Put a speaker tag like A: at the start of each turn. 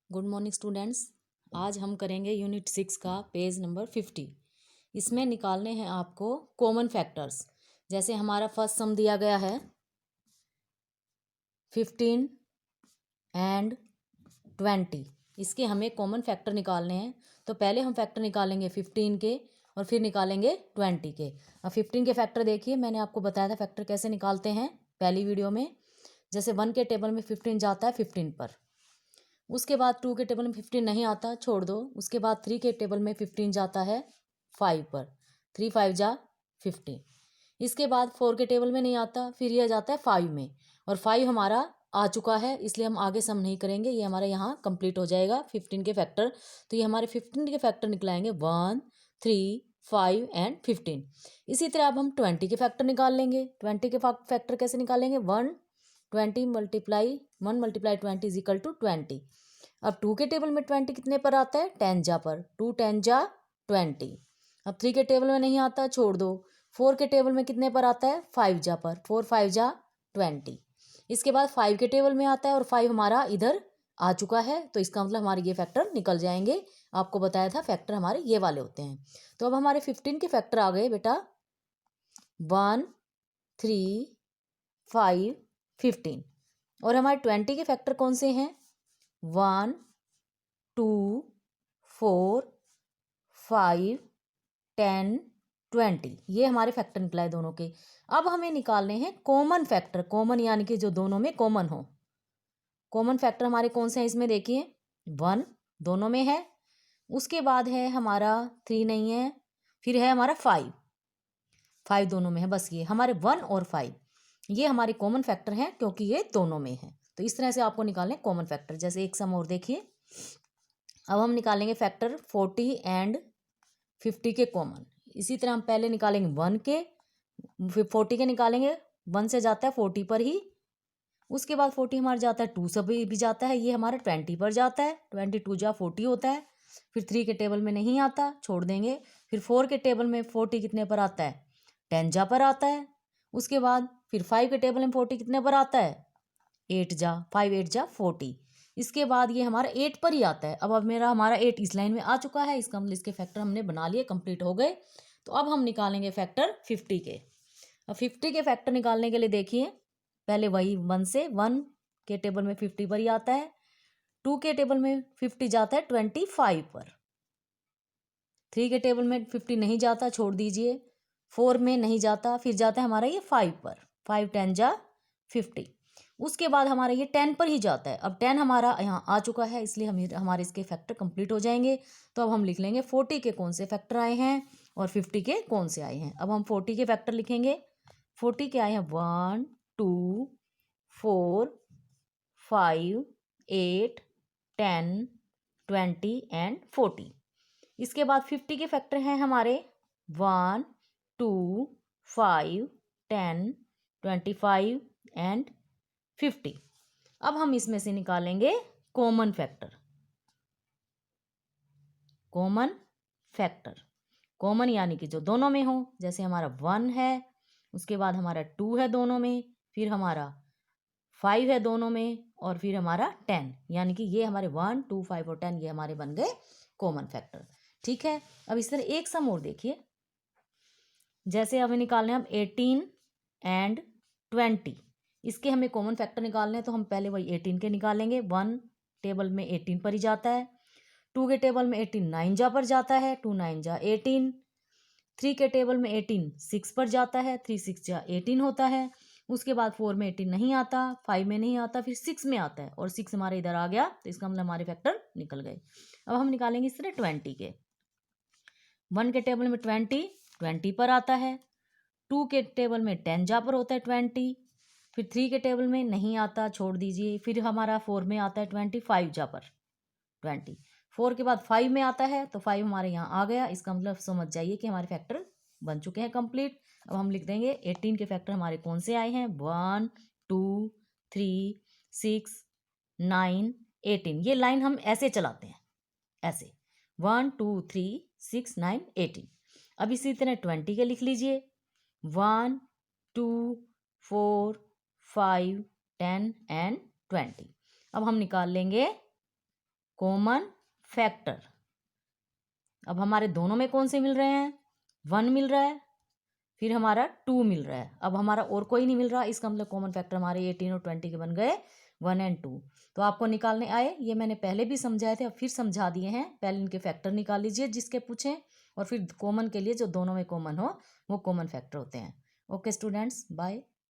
A: Good morning students. आज हम करेंगे यूनिट 6 का पेज नंबर 50। इसमें निकालने हैं आपको कॉमन फैक्टर्स। जैसे हमारा फर्स्ट सम दिया गया है 15 एंड 20। इसके हमें कॉमन फैक्टर निकालने हैं। तो पहले हम फैक्टर निकालेंगे 15 के और फिर निकालेंगे 20 के। अब 15 के फैक्टर देखिए, मैंने आपको बताया था फैक्टर कैसे निकालते हैं पहली वीडियो में। जैसे 1 के टेबल में 15 जाता है 15 पर, उसके बाद 2 के टेबल में 15 नहीं आता, छोड़ दो। उसके बाद 3 के टेबल में 15 जाता है 5 पर, 3 5 जा 15। इसके बाद 4 के टेबल में नहीं आता, फिर यह जाता है 5 में, और 5 हमारा आ चुका है, इसलिए हम आगे सम नहीं करेंगे, ये हमारा यहाँ कंप्लीट हो जाएगा 15 के फैक्टर। तो ये हमारे 15 के फैक्टर निकलाएंगे 1 3 5 एंड 15। इसी तरह अब हम 20 के फैक्टर निकाल लेंगे। 20 के फैक्टर कैसे निकालेंगे? 1 20 multiply 1 multiply 20 is equal to 20। अब 2 के टेबल में 20 कितने पर आता है? 10 जा पर, 2 10 जा 20। अब 3 के टेबल में नहीं आता, छोड़ दो। 4 के टेबल में कितने पर आता है? 5 जा पर, 4 5 जा 20। इसके बाद 5 के टेबल में आता है और 5 हमारा इधर आ चुका है, तो इसका मतलब हमारे ये फैक्टर निकल जाएंगे। आपको बताया था फैक्टर हमारे ये वाले होते हैं। तो अब हमारे 15 के फैक्टर आ गए बेटा 1 3 5 15। और हमारे 20 के फैक्टर कौन से हैं? 1 2 4 5 10 20। ये हमारे फैक्टर निकला है दोनों के। अब हमें निकालने हैं कॉमन फैक्टर। कॉमन यानी कि जो दोनों में कॉमन हो। कॉमन फैक्टर हमारे कौन से हैं इसमें देखिए, 1 दोनों में है, उसके बाद है हमारा 3 नहीं है, फिर है हमारा 5 5 दोनों में है। बस ये हमारे 1 और 5 ये हमारे कॉमन फैक्टर हैं, क्योंकि ये दोनों में है। तो इस तरह से आपको निकालने कॉमन फैक्टर। जैसे एक सम और देखिए, अब हम निकालेंगे फैक्टर 40 एंड 50 के कॉमन। इसी तरह हम पहले निकालेंगे 1 के, फिर 40 के निकालेंगे। 1 से जाता है 40 पर ही, उसके बाद 40 हमारा जाता है 2 से भी जाता है, ये हमारा 20 पर जाता है, 22 जा 40 होता है। फिर 3 के टेबल में नहीं आता, छोड़ देंगे। फिर 4 के टेबल में 40 कितने पर आता है? 10 जा पर आता है। उसके बाद फिर 5 के टेबल में 40 कितने पर आता है? 8 जा, 5 8 जा 40। इसके बाद ये हमारा 8 पर ही आता है। अब मेरा हमारा 8 इस लाइन में आ चुका है, इसका मतलब इसके फैक्टर हमने बना लिए, कंप्लीट हो गए। तो अब हम निकालेंगे फैक्टर 50 के। अब 50 के फैक्टर निकालने के लिए देखिए, पहले वही 1 से 1 के टेबल में 50 पर ही आता है, 2 के टेबल में 50 जाता है 25 पर, 3 के टेबल में 50 नहीं जाता, छोड़ दीजिए। 4 में नहीं जाता, फिर जाता है हमारा ये 5 पर, 5 10 जा 50। उसके बाद हमारा ये 10 पर ही जाता है। अब 10 हमारा यहाँ आ चुका है, इसलिए हमारे इसके फैक्टर कंप्लीट हो जाएंगे। तो अब हम लिख लेंगे 40 के कौन से फैक्टर आए हैं और 50 के कौन से आए हैं। अब हम 40 के फैक्टर लिखेंगे। 40 के आए हैं 1 2 4 5 8 10 20 एंड 40। इसके बाद 50 के फैक्टर हैं हमारे 1 2 5 10 25 एंड 50। अब हम इसमें से निकालेंगे common factor. Common factor, common यानी कि जो दोनों में हो। जैसे हमारा 1 है, उसके बाद हमारा 2 है दोनों में, फिर हमारा 5 है दोनों में, और फिर हमारा 10, यानी कि ये हमारे 1 2 5 और 10 ये हमारे बन गए कॉमन फैक्टर। ठीक है। अब इस तरह एक सम और देखिए, जैसे हमें निकालने हैं हम 18 एंड 20। इसके हमें कॉमन फैक्टर निकालने हैं, तो हम पहले वही 18 के निकालेंगे। 1 टेबल में 18 पर ही जाता है, 2 के टेबल में 18 9 जा पर जाता है, 2 9 जा 18। 3 के टेबल में 18 6 पर जाता है, 3 6 जा 18 होता है। उसके बाद 4 में 18 नहीं आता, 5 में नहीं आता, फिर 6 में आता है, और 6 हमारे इधर आ गया, तो इसका मतलब हमारे फैक्टर निकल गए। अब हम निकालेंगे इस तरह 20 के। 1 के टेबल में 20 पर आता है, 2 के टेबल में 10 जा पर होता है 20, फिर 3 के टेबल में नहीं आता, छोड़ दीजिए। फिर हमारा 4 में आता है 25 जा पर 20। 4 के बाद 5 में आता है, तो 5 हमारे यहाँ आ गया, इसका मतलब समझ जाइए कि हमारे फैक्टर बन चुके हैं कंप्लीट। अब हम लिख देंगे 18 के फैक्टर हमारे कौन से आए हैं? 1 2 3 6 9 18। ये लाइन हम ऐसे चलाते हैं, ऐसे 1 2 3 6 9 18। अब इसी तरह 20 के लिख लीजिए, 1 2 4 5 10 एंड 20। अब हम निकाल लेंगे कॉमन फैक्टर। अब हमारे दोनों में कौन से मिल रहे हैं, 1 मिल रहा है, फिर हमारा 2 मिल रहा है। अब हमारा और कोई नहीं मिल रहा, इसका मतलब कॉमन फैक्टर हमारे 18 और 20 के बन गए 1 और 2। तो आपको निकालने आए, ये मैंने पहले भी समझाए थे, अब फिर समझा दिए हैं। पहले इनके फैक्टर निकाल लीजिए जिसके पूछें, और फिर कॉमन के लिए जो दोनों में कॉमन हो वो कॉमन फैक्टर होते हैं। Okay students, bye.